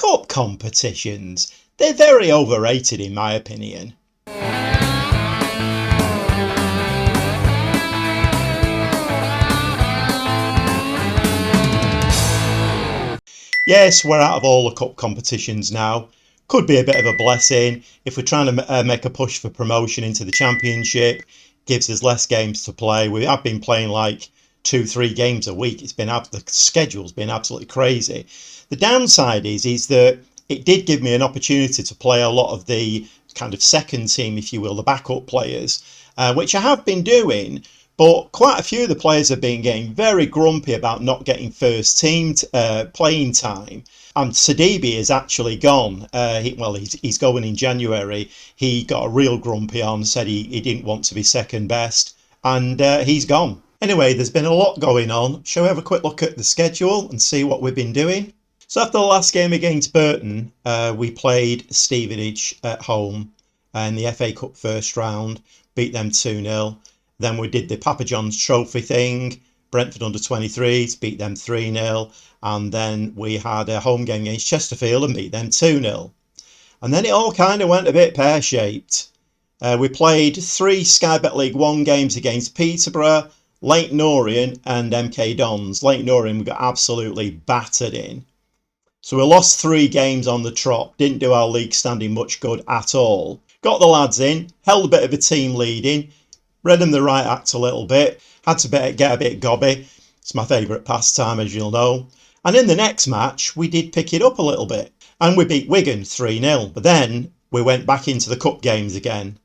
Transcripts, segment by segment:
Cup competitions, they're very overrated in my opinion. Yes, we're out of all the cup competitions now. Could be a bit of a blessing if we're trying to make a push for promotion into the championship. Gives us less games to play. We have been playing like 2-3 games a week. The schedule's been absolutely crazy. The downside is that it did give me an opportunity to play a lot of the kind of second team, if you will, the backup players, which I have been doing. But quite a few of the players have been getting very grumpy about not getting first team playing time. And 𝐶𝐫 is actually gone. He's going in January. He got a real grumpy on, said he didn't want to be second best, and he's gone. Anyway, there's been a lot going on. Shall we have a quick look at the schedule and see what we've been doing? So after the last game against Burton, we played Stevenage at home in the FA Cup first round, beat them 2-0. Then we did the Papa John's Trophy thing, Brentford under-23s, beat them 3-0. And then we had a home game against Chesterfield and beat them 2-0. And then it all kind of went a bit pear-shaped. We played 3 Sky Bet League 1 games against Peterborough, Leyton Orient and MK Dons. Leyton Orient we got absolutely battered in. So we lost 3 games on the trot, didn't do our league standing much good at all. Got the lads in, held a bit of a team leading, read them the right act a little bit, had to get a bit gobby. It's my favourite pastime, as you'll know. And in the next match, we did pick it up a little bit. And we beat Wigan 3-0. But then we went back into the cup games again.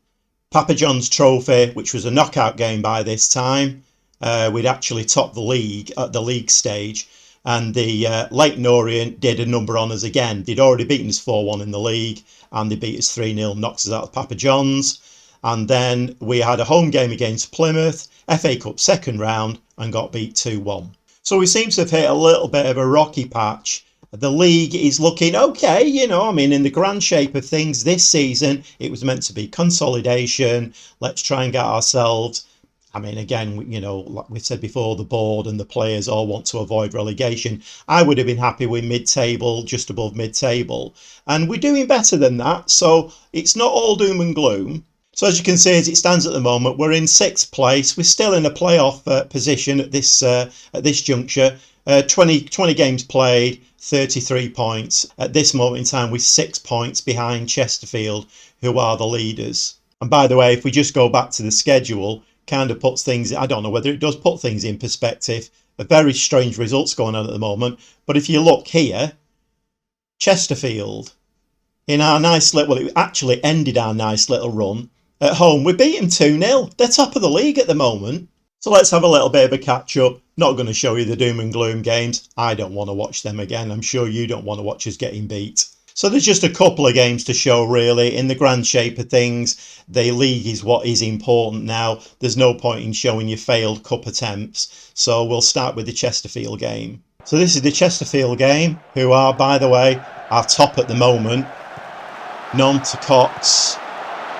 Papa John's Trophy, which was a knockout game by this time. We'd actually topped the league at the league stage. And the Leyton Orient did a number on us again. They'd already beaten us 4-1 in the league. And they beat us 3-0, knocked us out of Papa John's. And then we had a home game against Plymouth, FA Cup second round, and got beat 2-1. So we seem to have hit a little bit of a rocky patch. The league is looking okay, in the grand shape of things this season, it was meant to be consolidation. Let's try and get ourselves, again, like we said before, the board and the players all want to avoid relegation. I would have been happy with mid-table, just above mid-table. And we're doing better than that, so it's not all doom and gloom. So as you can see, as it stands at the moment, we're in 6th place. We're still in a playoff position at this juncture. 20 games played, 33 points. At this moment in time, we're 6 points behind Chesterfield, who are the leaders. And by the way, if we just go back to the schedule, kind of puts things, I don't know whether it does put things in perspective. A very strange results going on at the moment. But if you look here, Chesterfield, in our nice little, it actually ended our nice little run. At home, we beat them 2-0. They're top of the league at the moment. So let's have a little bit of a catch-up. Not going to show you the doom and gloom games. I don't want to watch them again. I'm sure you don't want to watch us getting beat. So there's just a couple of games to show, really. In the grand shape of things, the league is what is important now. There's no point in showing your failed cup attempts. So we'll start with the Chesterfield game. So this is the Chesterfield game, who are, by the way, our top at the moment. None to Cox.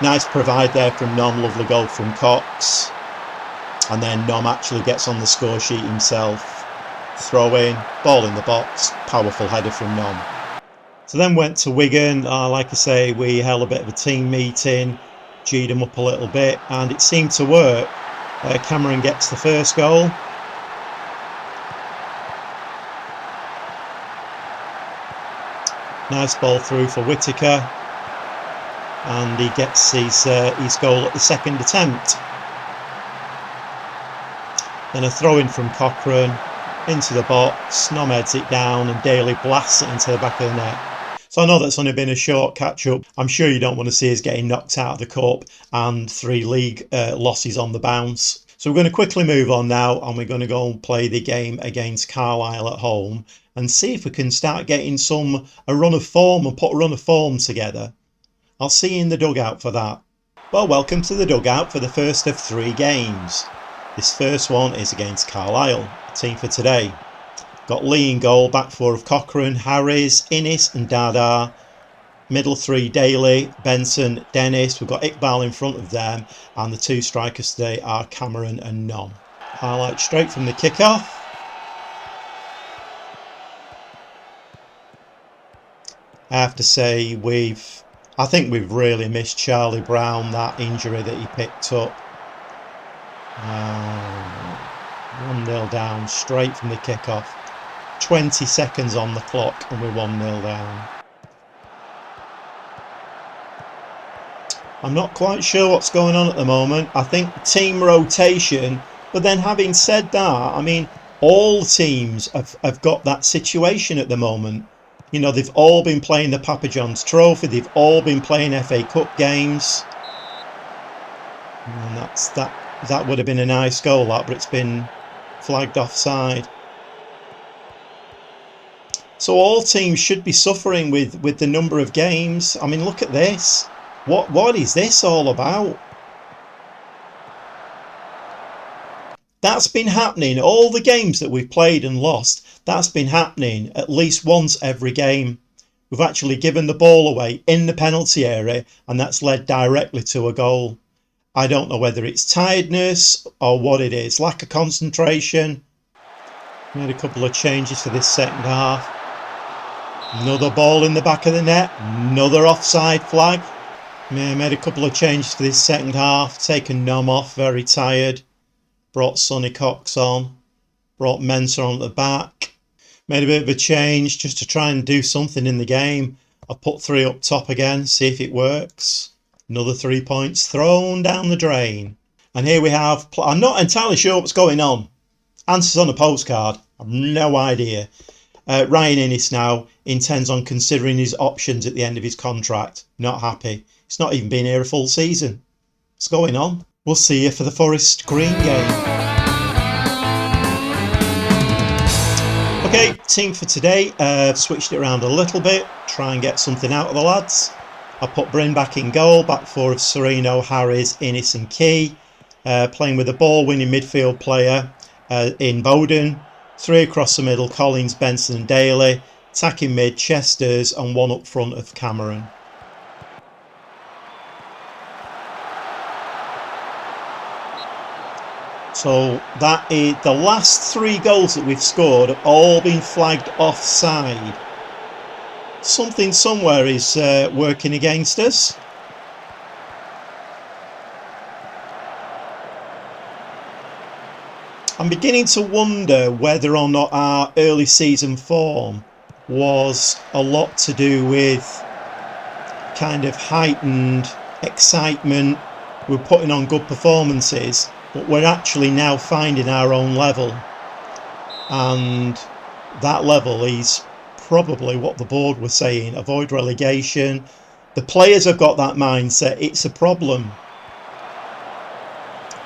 Nice provide there from Nom, lovely goal from Cox. And then Nom actually gets on the score sheet himself. Throw in, ball in the box, powerful header from Nom. So then went to Wigan. Like I say, we held a bit of a team meeting, G'd them up a little bit, and it seemed to work. Cameron gets the first goal. Nice ball through for Whittaker. And he gets his goal at the second attempt. Then a throw in from Cochrane into the box. Nom heads it down and Daly blasts it into the back of the net. So I know that's only been a short catch-up. I'm sure you don't want to see us getting knocked out of the cup and 3 league losses on the bounce. So we're going to quickly move on now, and we're going to go and play the game against Carlisle at home and see if we can start getting a run of form and put a run of form together. I'll see you in the dugout for that. Well, welcome to the dugout for the first of 3 games. This first one is against Carlisle, the team for today. Got Lee in goal, back 4 of Cochrane, Harris, Innes and Dada. Middle 3, Daly, Benson, Dennis. We've got Iqbal in front of them, and the 2 strikers today are Cameron and Nom. Highlight straight from the kickoff. I have to say I think we've really missed Charlie Brown, that injury that he picked up. 1-0 down straight from the kickoff. 20 seconds on the clock and we're 1-0 down. I'm not quite sure what's going on at the moment. I think team rotation, but then having said that, I mean, all teams have got that situation at the moment. You know, they've all been playing the Papa John's Trophy, they've all been playing FA Cup games. And that would have been a nice goal, that, but it's been flagged offside. So all teams should be suffering with the number of games. I mean, look at this. What is this all about? That's been happening. All the games that we've played and lost, that's been happening at least once every game. We've actually given the ball away in the penalty area and that's led directly to a goal. I don't know whether it's tiredness or what it is. Lack of concentration. Made a couple of changes for this second half. Another ball in the back of the net. Another offside flag. Made a couple of changes for this second half. Taken Nom off, very tired. Brought Sonny Cox on. Brought Mensah on at the back. Made a bit of a change just to try and do something in the game. I put 3 up top again, see if it works. Another 3 points thrown down the drain. And here we have, I'm not entirely sure what's going on. Answers on a postcard. I've no idea. Ryan Innes now intends on considering his options at the end of his contract. Not happy. He's not even been here a full season. What's going on? We'll see you for the Forest Green game. Okay, team for today. Switched it around a little bit. Try and get something out of the lads. I put Bryn back in goal. Back 4 of Serino, Harris, Innes and 𝐘𝐫. Playing with a ball-winning midfield player in Bowden. 3 across the middle, Collins, Benson and Daly. Attacking mid, Chesters and 1 up front of Cameron. So that is the last 3 goals that we've scored have all been flagged offside. Something somewhere is working against us. I'm beginning to wonder whether or not our early season form was a lot to do with kind of heightened excitement. We're putting on good performances, but we're actually now finding our own level, and that level is probably what the board were saying: avoid relegation. The players have got that mindset. It's a problem.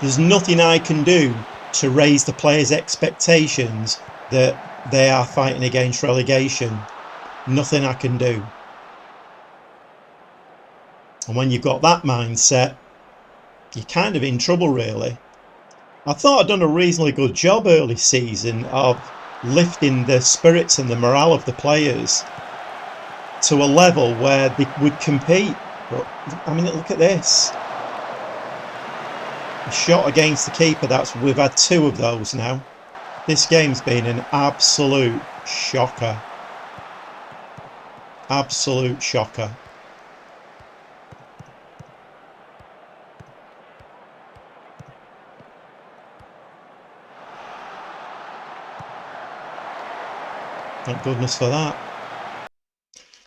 There's nothing I can do to raise the players' expectations that they are fighting against relegation. Nothing I can do. And when you've got that mindset, you're kind of in trouble, really. I thought I'd done a reasonably good job early season of lifting the spirits and the morale of the players to a level where they would compete. But I mean, look at this. A shot against the keeper, we've had 2 of those now. This game's been an absolute shocker. Absolute shocker. Thank goodness for that.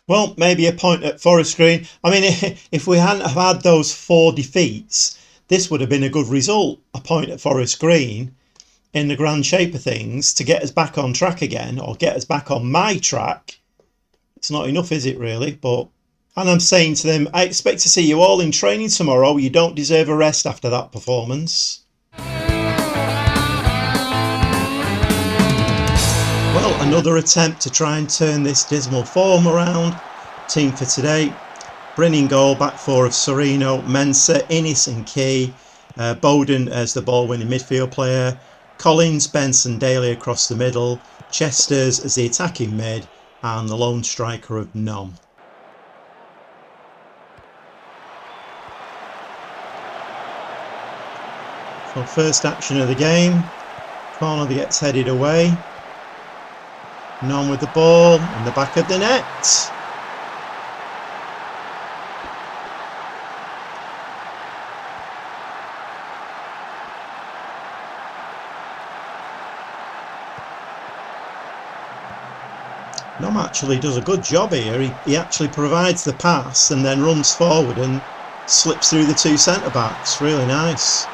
Well, maybe a point at Forest Green. I mean, if we hadn't have had those 4 defeats, this would have been a good result. A point at Forest Green in the grand shape of things to get us back on track again, or get us back on my track. It's not enough, is it, really? And I'm saying to them, I expect to see you all in training tomorrow. You don't deserve a rest after that performance. Well, another attempt to try and turn this dismal form around. Team for today: Bryn in goal, back 4 of Serino, Mensah, Innes and 𝐘𝐫. Bowden as the ball-winning midfield player. Collins, Benson, Daly across the middle. Chesters as the attacking mid, and the lone striker of Nom. So first action of the game. Corner that gets headed away. Nom with the ball in the back of the net. Nom actually does a good job here. He actually provides the pass and then runs forward and slips through the two centre-backs. Really nice.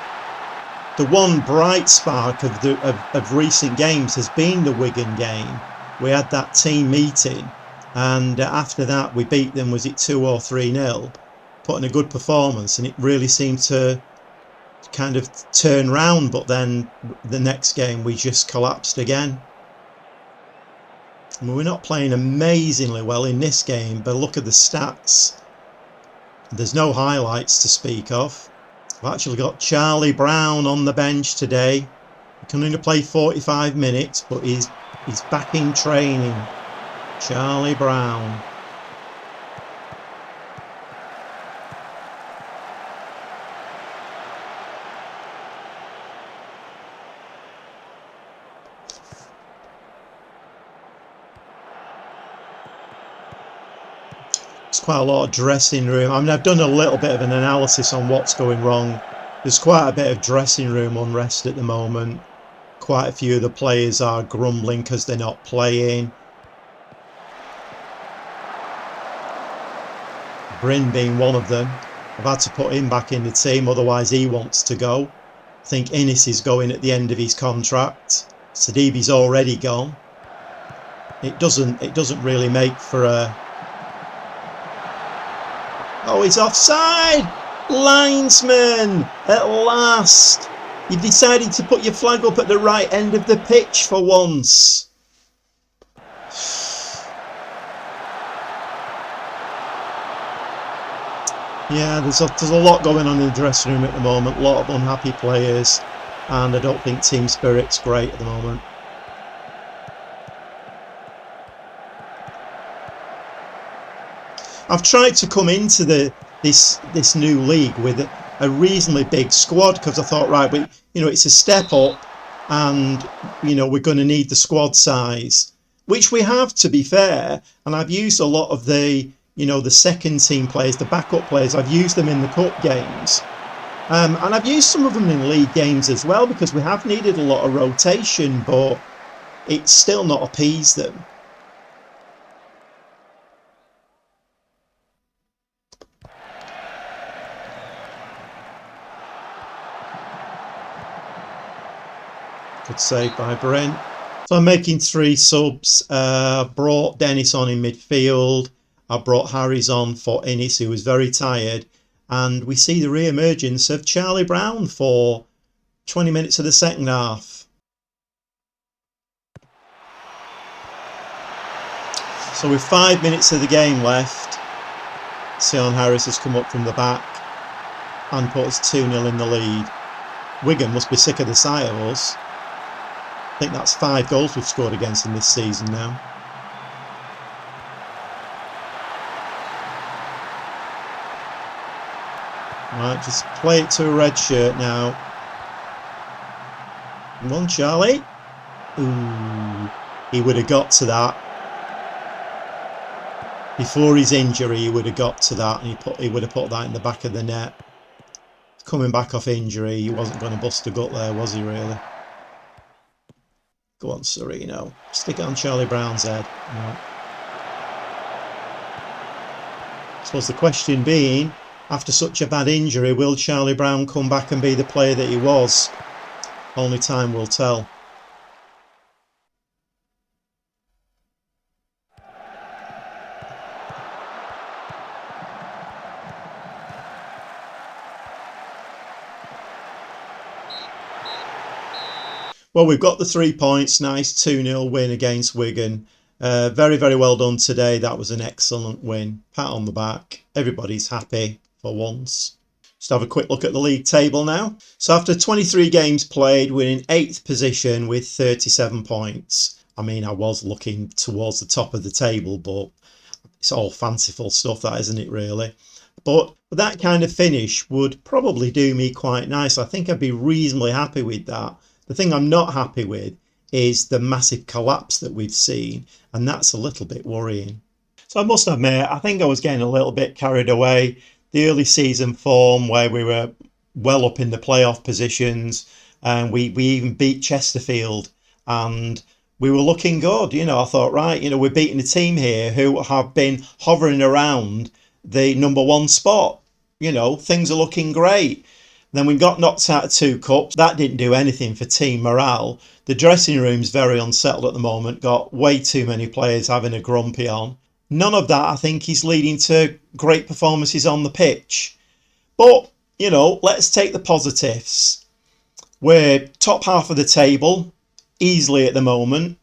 The one bright spark of recent games has been the Wigan game. We had that team meeting, and after that we beat them, was it 2 or 3-0, put in a good performance, and it really seemed to kind of turn round, but then the next game we just collapsed again. I mean, we're not playing amazingly well in this game, but look at the stats. There's no highlights to speak of. I've actually got Charlie Brown on the bench today. He can only play 45 minutes, but he's back in training. Charlie Brown. There's quite a lot of dressing room. I mean, I've done a little bit of an analysis on what's going wrong. There's quite a bit of dressing room unrest at the moment. Quite a few of the players are grumbling because they're not playing. Bryn being one of them. I've had to put him back in the team, otherwise he wants to go. I think Innes is going at the end of his contract. Sidibe's already gone. It doesn't really make for a... Oh, he's offside! Linesman! At last! You've decided to put your flag up at the right end of the pitch for once. Yeah, there's a lot going on in the dressing room at the moment. A lot of unhappy players. And I don't think team spirit's great at the moment. I've tried to come into this new league with a reasonably big squad, because I thought, right, it's a step up, and we're going to need the squad size, which we have, to be fair. And I've used a lot of the the second team players, the backup players. I've used them in the cup games, and I've used some of them in league games as well, because we have needed a lot of rotation, but it's still not appeased them. Good save by Brent. So I'm making 3 subs. Brought Dennis on in midfield. I brought Harris on for Innes, who was very tired. And we see the re-emergence of Charlie Brown for 20 minutes of the second half. So with 5 minutes of the game left, Sion Harris has come up from the back and put us 2-0 in the lead. Wigan must be sick of the sight of us. I think that's 5 goals we've scored against them this season now. Right, just play it to a red shirt now. Come on, Charlie. Ooh, he would have got to that. Before his injury, he would have got to that, and he would have put that in the back of the net. Coming back off injury, he wasn't going to bust a gut there, was he, really? Go on, Sereno. Stick it on Charlie Brown's head. No. I suppose the question being, after such a bad injury, will Charlie Brown come back and be the player that he was? Only time will tell. Well, we've got the 3 points. Nice 2-0 win against Wigan. Very, very well done today. That was an excellent win. Pat on the back. Everybody's happy for once. Just have a quick look at the league table now. So after 23 games played, we're in 8th position with 37 points. I mean, I was looking towards the top of the table, but it's all fanciful stuff, that, isn't it, really? But that kind of finish would probably do me quite nice. I think I'd be reasonably happy with that. The thing I'm not happy with is the massive collapse that we've seen, and that's a little bit worrying. So I must admit, I think I was getting a little bit carried away. The early season form, where we were well up in the playoff positions, and we even beat Chesterfield, and we were looking good. You know, I thought, right, you know, we're beating a team here who have been hovering around the #1 spot. You know, things are looking great. Then we got knocked out of 2 cups. That didn't do anything for team morale. The dressing room's very unsettled at the moment. Got way too many players having a grumpy on. None of that, I think, is leading to great performances on the pitch. But, you know, let's take the positives. We're top half of the table, easily at the moment.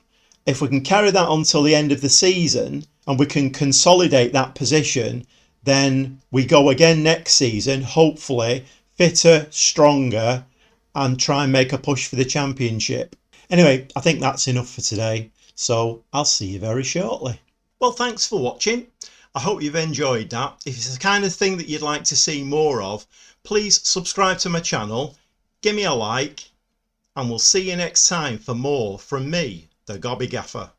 If we can carry that on till the end of the season and we can consolidate that position, then we go again next season, hopefully fitter, stronger, and try and make a push for the championship. Anyway, I think that's enough for today, so I'll see you very shortly. Well, thanks for watching. I hope you've enjoyed that. If it's the kind of thing that you'd like to see more of, please subscribe to my channel, give me a like, and we'll see you next time for more from me, the Gobby Gaffer.